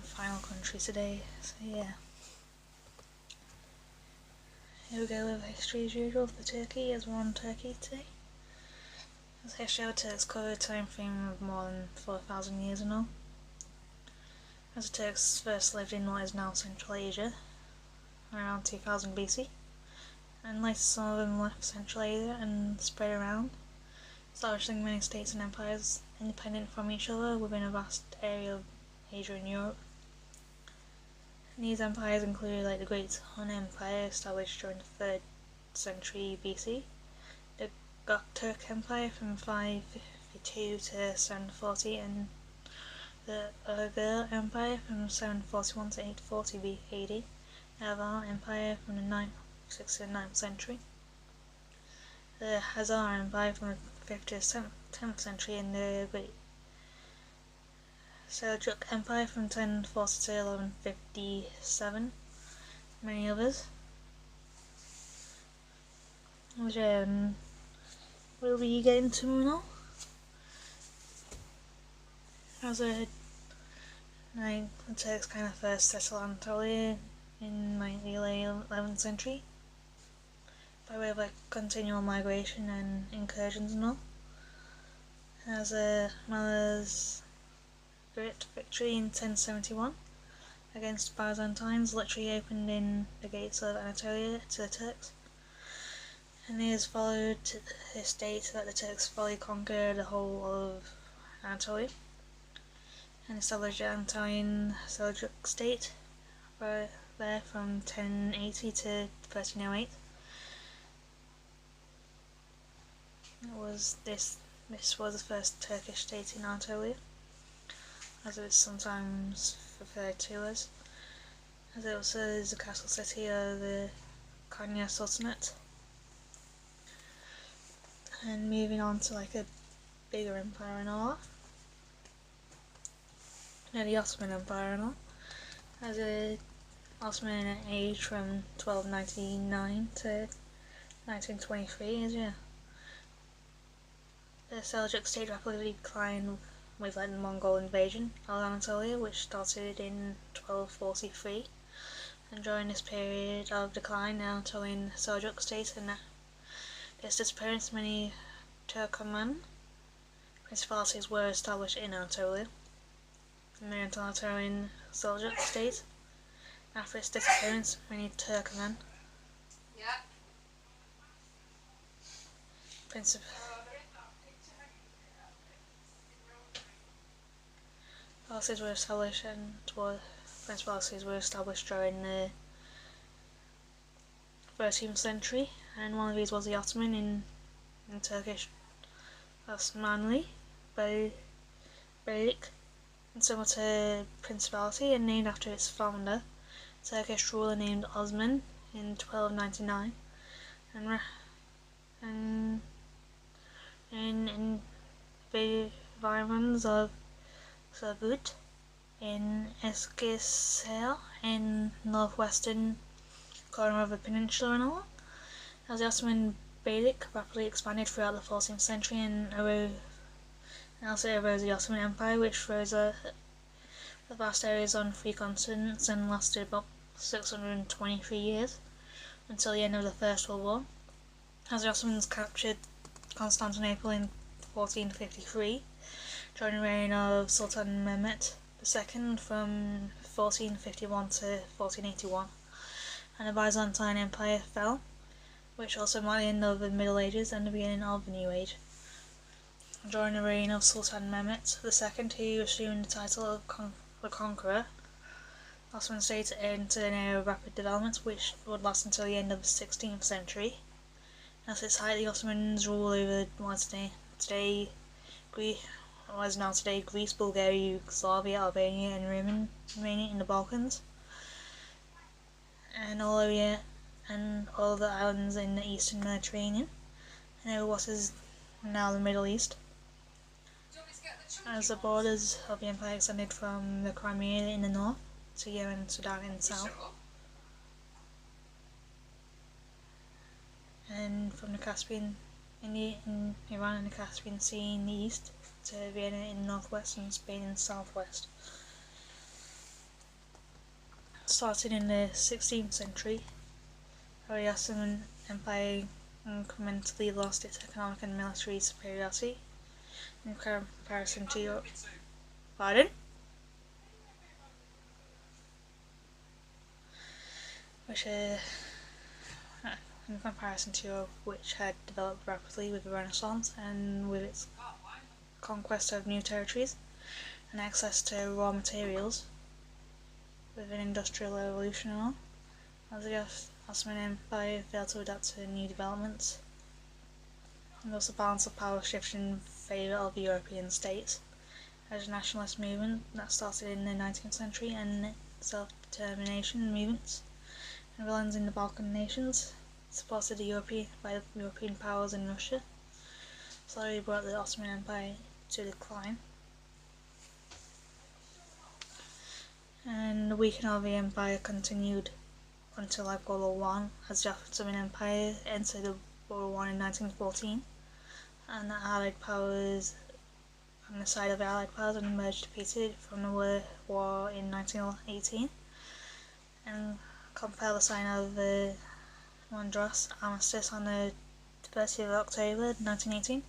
final country today, so yeah. Here we go with history as usual for Turkey, as we're on Turkey today. The history of the Turks cover a time frame of more than 4,000 years and all. As the Turks first lived in what is now Central Asia, around 2000 BC, and later some of them left Central Asia and spread around, establishing many states and empires independent from each other within a vast area of Asia and Europe. And these empires included the Great Hun Empire, established during the 3rd century BC, the Göktürk Empire from 552 to 740, and the Uyghur Empire from 741 to 840 AD, the Avar Empire from the 6th to 9th century, the Khazar Empire from the 5th to 10th century, and the Great Seljuk Empire from 1040 to 1157, many others. Which we'll be getting to now. As the Turks kind of first settled Anatolia in the late 11th century by way of continual migration and incursions and all. As Mullah's great victory in 1071 against Byzantines literally opened in the gates of Anatolia to the Turks, and it has followed to this date that the Turks fully conquered the whole of Anatolia and established the Anatolian Seljuk state there from 1080 to 1308. This was the first Turkish state in Anatolia, as it is sometimes referred to as it also is the capital city of the Konya Sultanate. And moving on to a bigger empire and all, the Ottoman Empire and all, as the Ottoman age from 1299 to 1923 is the Seljuk state rapidly declined with the Mongol invasion of Anatolia, which started in 1243, and during this period of decline, the Anatolian Seljuk state and its disappearance, many Turkoman principalities were established in Anatolia. The Anatolian Seljuk state, after its disappearance, many Turkoman principalities were established during the 13th century, and one of these was the Ottoman in Turkish Osmanli Beylik, and similar to principality and named after its founder, Turkish ruler named Osman in 1299, and in the environs of Sabut in Eskişehir in northwestern corner of the peninsula and all, as the Ottoman Beylik rapidly expanded throughout the 14th century and also arose the Ottoman Empire, which rose the vast areas on 3 continents and lasted about 623 years until the end of the First World War, as the Ottomans captured Constantinople in 1453 during the reign of Sultan Mehmet II from 1451 to 1481, and the Byzantine Empire fell, which also marked the end of the Middle Ages and the beginning of the New Age. During the reign of Sultan Mehmet II, who assumed the title of the Conqueror, the Ottoman state entered an era of rapid development which would last until the end of the 16th century. At its height, the Ottomans ruled over what is now today Greece, Bulgaria, Yugoslavia, Albania, and Romania in the Balkans, and all the islands in the eastern Mediterranean, and over what is now the Middle East. As the borders of the empire extended from the Crimea in the north to Yemen and Sudan in the south, and from the Caspian in Iran and the Caspian Sea in the east to Vienna in the northwest and Spain in the southwest. started in the 16th century, the Ottoman Empire incrementally lost its economic and military superiority in comparison to Europe. Pardon? In comparison to Europe, which had developed rapidly with the Renaissance and with its conquest of new territories and access to raw materials with an industrial revolution and all, as the Ottoman Empire failed to adapt to new developments, and thus the balance of power shifted in favour of the European states. As a nationalist movement that started in the 19th century and self-determination movements and rebellions in the Balkan nations, supported by the European powers in Russia, slowly brought the Ottoman Empire to decline. And the weakening of the empire continued until like World War I, as the Ottoman Empire entered World War I in 1914, and the Allied powers on the side of the Allied powers emerged defeated from the war in 1918, and compelled the sign of the Madras Armistice on the 30th of October 1918.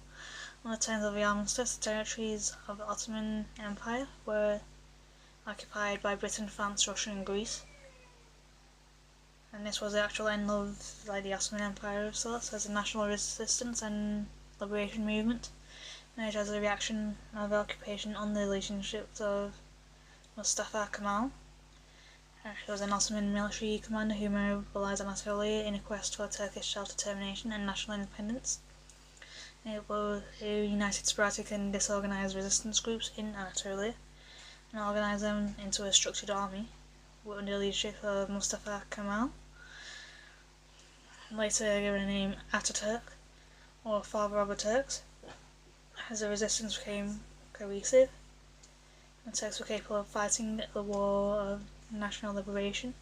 On the terms of the armistice, the territories of the Ottoman Empire were occupied by Britain, France, Russia and Greece. And this was the actual end of the Ottoman Empire of sorts, as a national resistance and liberation movement emerged as a reaction of the occupation on the relationships of Mustafa Kemal. He was an Ottoman military commander who mobilized Anatolia in a quest for Turkish self-determination and national independence. He united sporadic and disorganized resistance groups in Anatolia and organised them into a structured army under the leadership of Mustafa Kemal, later given the name Ataturk, or Father of the Turks. As the resistance became cohesive, the Turks were capable of fighting the war of national liberation.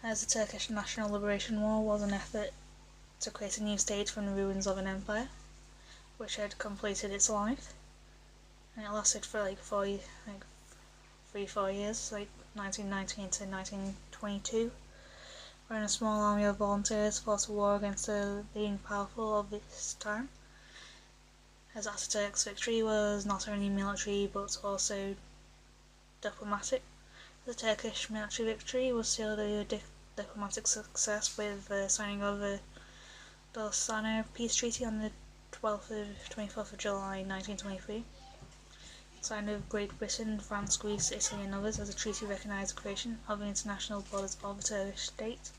As the Turkish National Liberation War was an effort to create a new state from the ruins of an empire which had completed its life, and it lasted for 4 years, 1919 to 1922, wherein a small army of volunteers fought a war against the leading powerful of this time. As Ataturk's victory was not only military but also diplomatic. The Turkish military victory was sealed a diplomatic success with the signing of the Bolzano Peace Treaty on the 24th of July 1923, signed with Great Britain, France, Greece, Italy and others, as a treaty recognised the creation of the international borders of the Turkish state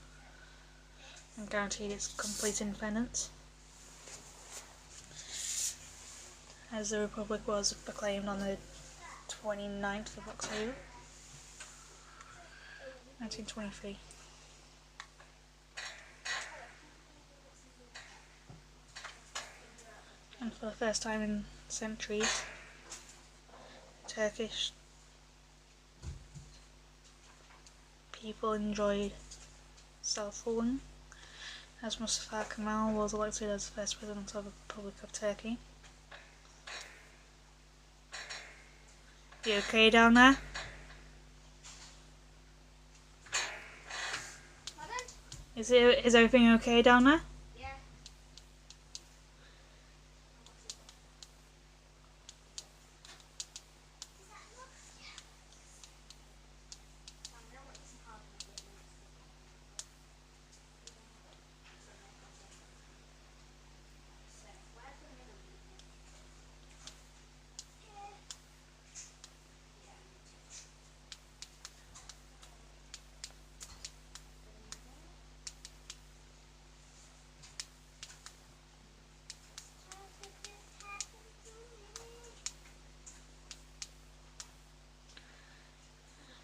and guaranteed its complete independence. As the Republic was proclaimed on the 29th of October 1923. And for the first time in centuries, Turkish people enjoyed self-ruling, as Mustafa Kemal was elected as the first president of the Republic of Turkey. You okay down there? Is everything okay down there? Yeah.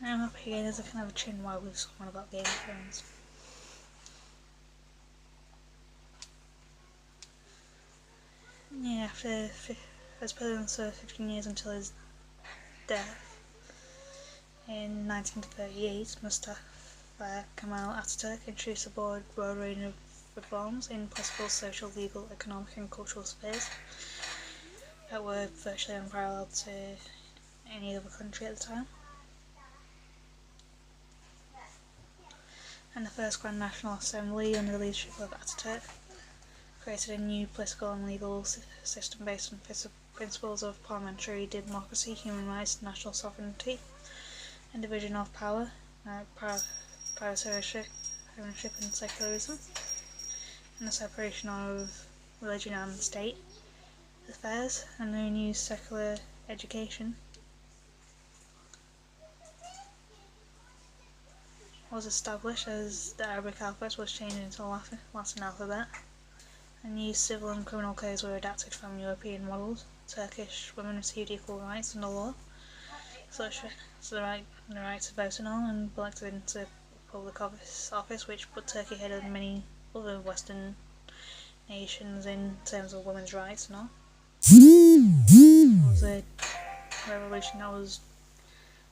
I'm up here, there's a kind of a chin while we was talking about Game of Thrones. Yeah, after as president for 15 years until his death in 1938, Mustafa Kemal Ataturk introduced a broad range of reforms in possible social, legal, economic and cultural spheres that were virtually unparalleled to any other country at the time. and the first Grand National Assembly under the leadership of Ataturk created a new political and legal system based on principles of parliamentary democracy, human rights, national sovereignty, and division of power, private ownership and secularism, and the separation of religion and state affairs, and the new secular education was established as the Arabic alphabet was changed into the Latin alphabet. And new civil and criminal codes were adapted from European models. Turkish women received equal rights under law, such as the right to vote and all, and elected into public office, which put Turkey ahead of many other Western nations in terms of women's rights and all. It was a revolution that was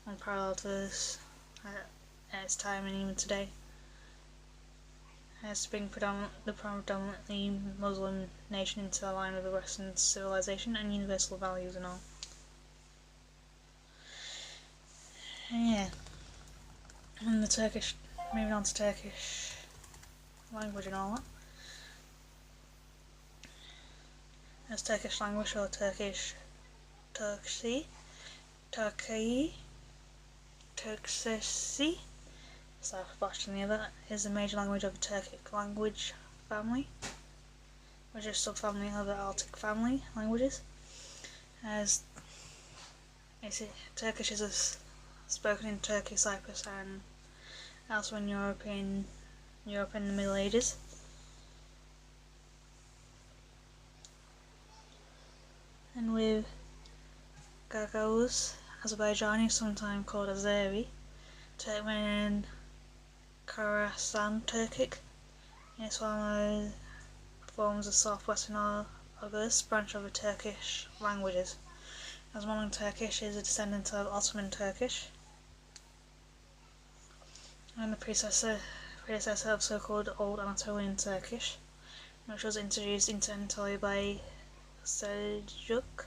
unparalleled to this at its time and even today. As to bring the predominantly Muslim nation into line with the Western civilization and universal values and all. And yeah, and moving on to Turkish language and all that. As Turkish language or Turkish, Turkcesi, the other, is the major language of the Turkic language family, which is a subfamily of the Altic family languages. As Turkish is spoken in Turkey, Cyprus, and elsewhere in Europe in the Middle Ages. And with Gagauz, Azerbaijani, sometimes called Azeri, Turkmen and Khorasan Turkic. It's one of the forms of southwestern Oghuz branch of the Turkish languages, as modern Turkish is a descendant of Ottoman Turkish, and the predecessor of so-called Old Anatolian Turkish, which was introduced internally by Seljuk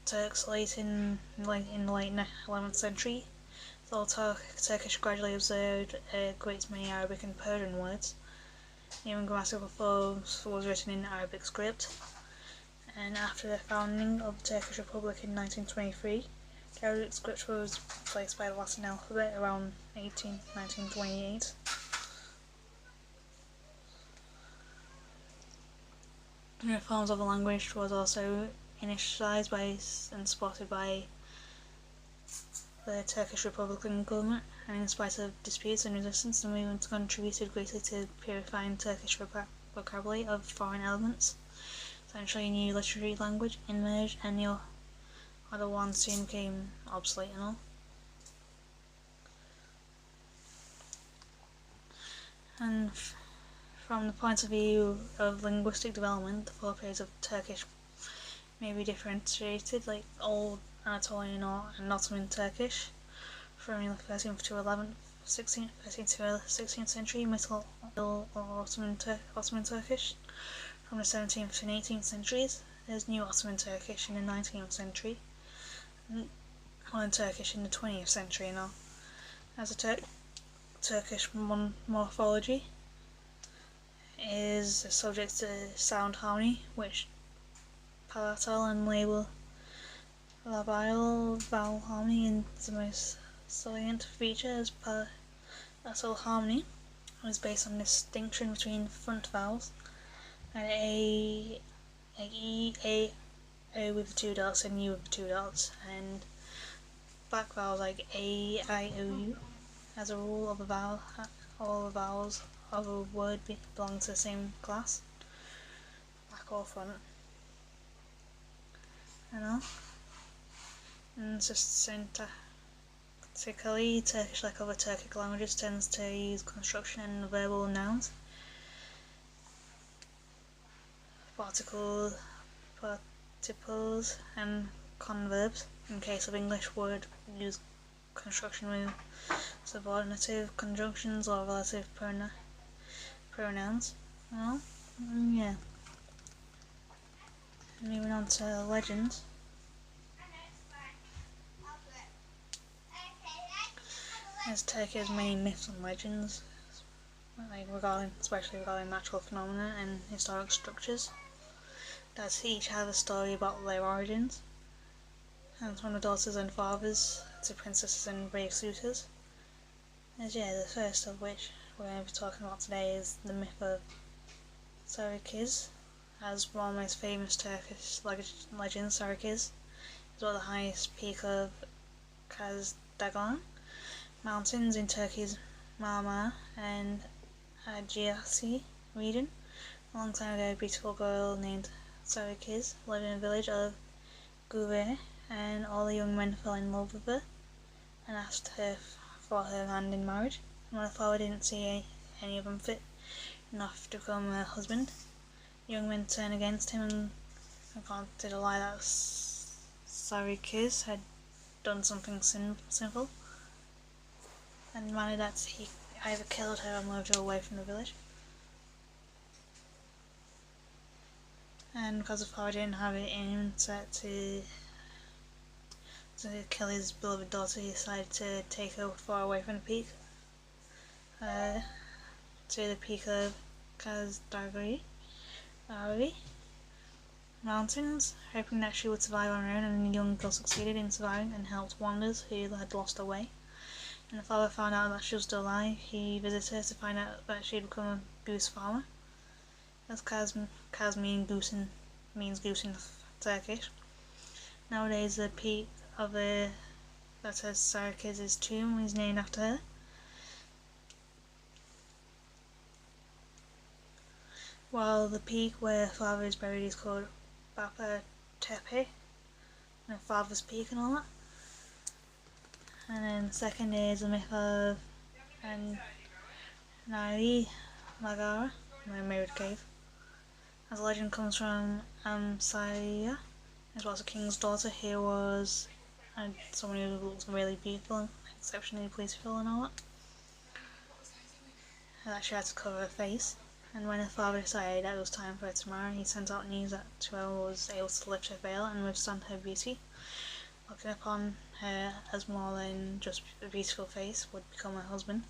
Turks in the late 11th century. Although Turkish gradually observed a great many Arabic and Persian words, even grammatical forms was written in Arabic script. And after the founding of the Turkish Republic in 1923, the Arabic script was replaced by the Latin alphabet around 1928. The reforms of the language was also initialized by and supported by the Turkish Republican government, and in spite of disputes and resistance, the movement contributed greatly to purifying Turkish vocabulary of foreign elements. Essentially, a new literary language emerged, and the other one soon became obsolete and all. And from the point of view of linguistic development, the four periods of Turkish may be differentiated, like Old Anatolian and Ottoman Turkish, from the 13th to 16th century, Middle Ottoman Turkish, from the 17th and 18th centuries. There's New Ottoman Turkish in the 19th century, and Modern Turkish in the 20th century and all. As a Turkish morphology is subject to sound harmony, which palatal and labial vowel harmony is the most salient feature, as palatal harmony is based on distinction between front vowels and a with 2 dots and u with 2 dots, and back vowels like a, I, o, u. As a rule, all the vowels of a word belong to the same class, back or front. And just syntactically, Turkish, like other Turkic languages, tends to use construction and verbal nouns, particles and converbs. In case of English, word use construction with subordinative conjunctions or relative pronouns. Well, yeah. Moving on to legends. As Turkey has many myths and legends, especially regarding natural phenomena and historic structures, that each have a story about their origins, and from the daughters and fathers to princesses and brave suitors. The first of which we're going to be talking about today is the myth of Sarıkız. As one of the most famous Turkish legends, Sarıkız is at the highest peak of Kazdagan Mountains in Turkey's Marmara and Aegean region. A long time ago, a beautiful girl named Sarıkız lived in a village of Gure, and all the young men fell in love with her and asked her for her hand in marriage. And when her father didn't see any of them fit enough to become her husband, the young men turned against him and wanted to lie that Sarıkız had done something sinful, and demanded that he either killed her or moved her away from the village. And because the father didn't have it in him to kill his beloved daughter, he decided to take her far away from the peak, to the peak of Kazdagari Mountains, hoping that she would survive on her own, and the young girl succeeded in surviving and helped wanderers who had lost her way. And the father found out that she was still alive. He visited her to find out that she had become a goose farmer, as Kaz means goose in Turkish. Nowadays the peak of that has Sarıkız's tomb is named after her. While the peak where her father is buried is called Bapa Tepe, and father's peak and all that. And then the second is the myth of Nari Magara, the mirrored cave. As the legend comes from Amsaya, as well as a king's daughter who was someone who looks really beautiful and exceptionally beautiful and all that. And that she had to cover her face. And when her father decided that it was time for her to marry, he sent out news that whoever was able to lift her veil and withstand her beauty, looking upon her as more than just a beautiful face, would become her husband.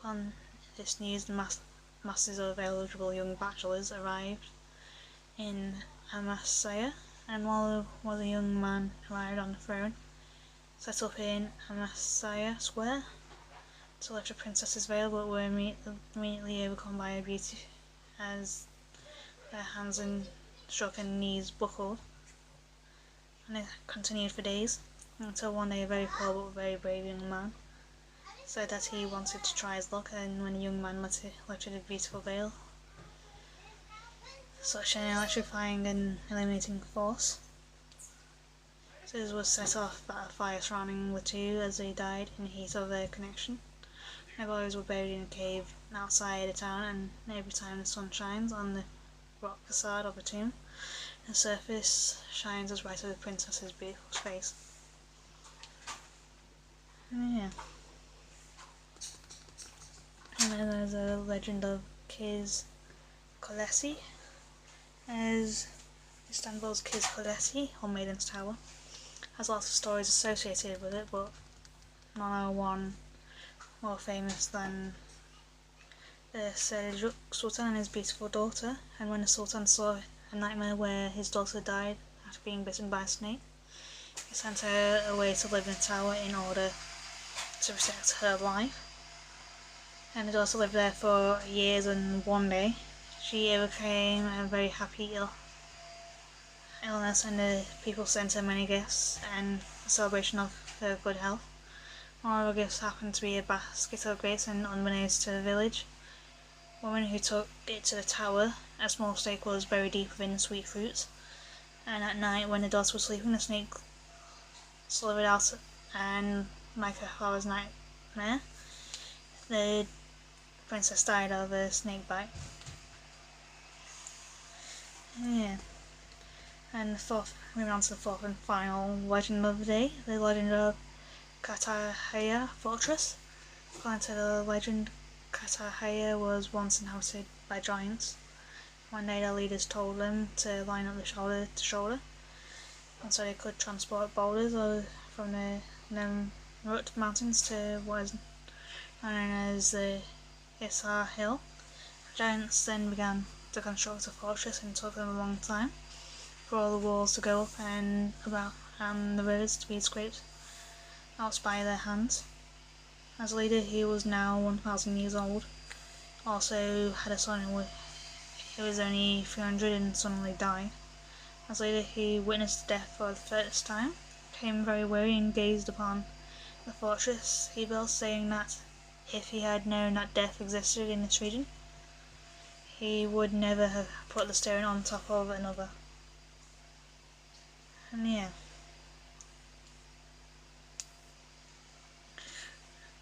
Upon this news, the masses of eligible young bachelors arrived in Amasya, and while the young man arrived on the throne, set up in Amasya Square to lift the princess's veil, but were immediately overcome by her beauty, as their hands and shook and knees buckled. And it continued for days, until one day a very poor but very brave young man said that he wanted to try his luck, and when the young man lifted a beautiful veil, such an electrifying and eliminating force, so it was set off by a fire surrounding the two as they died in the heat of their connection. Their bodies were buried in a cave outside the town, and every time the sun shines on the rock facade of the tomb, the surface shines as bright as the princess's beautiful face. Yeah. And then there's a legend of Kız Kulesi, as Istanbul's Kız Kulesi, or Maiden's Tower, has lots of stories associated with it, but none are one more famous than the Seljuk Sultan and his beautiful daughter. And when the Sultan saw a nightmare where his daughter died after being bitten by a snake, he sent her away to live in a tower in order to protect her life. And the daughter lived there for years, and one day she overcame a very happy illness, and the people sent her many gifts in celebration of her good health. One of the gifts happened to be a basket of grapes, and unbeknownst to the village woman who took it to the tower, a small snake was buried deep within the sweet fruits. And at night, when the daughter was sleeping, the snake slithered out, and like her father's nightmare, the princess died of a snake bite. Yeah. And moving on to the fourth and final legend of the day, the legend of Cartagena Fortress. According to the legend, Cartagena was once inhabited by giants. One day their leaders told them to line up shoulder to shoulder, and so they could transport boulders from the Nemrut Mountains to what is known as the Hisar Hill. Giants then began to construct a fortress, and it took them a long time for all the walls to go up and the roads to be scraped out by their hands. As a leader, he was now 1,000 years old. Also had a son who was only 300 and suddenly died. As later he witnessed death for the first time, became very weary and gazed upon the fortress he built, saying that if he had known that death existed in this region, he would never have put the stone on top of another. And yeah.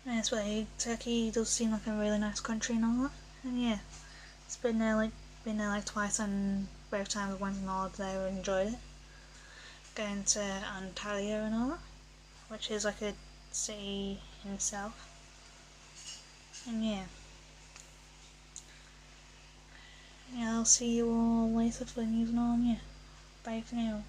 Anyway, Turkey does seem like a really nice country and all that. And yeah, it's been there like twice, and both times I went on holiday there and enjoyed it. Going to Antalya and all that, which is like a city in itself. And yeah. Yeah, I'll see you all later for the news and all, and yeah. Bye for now.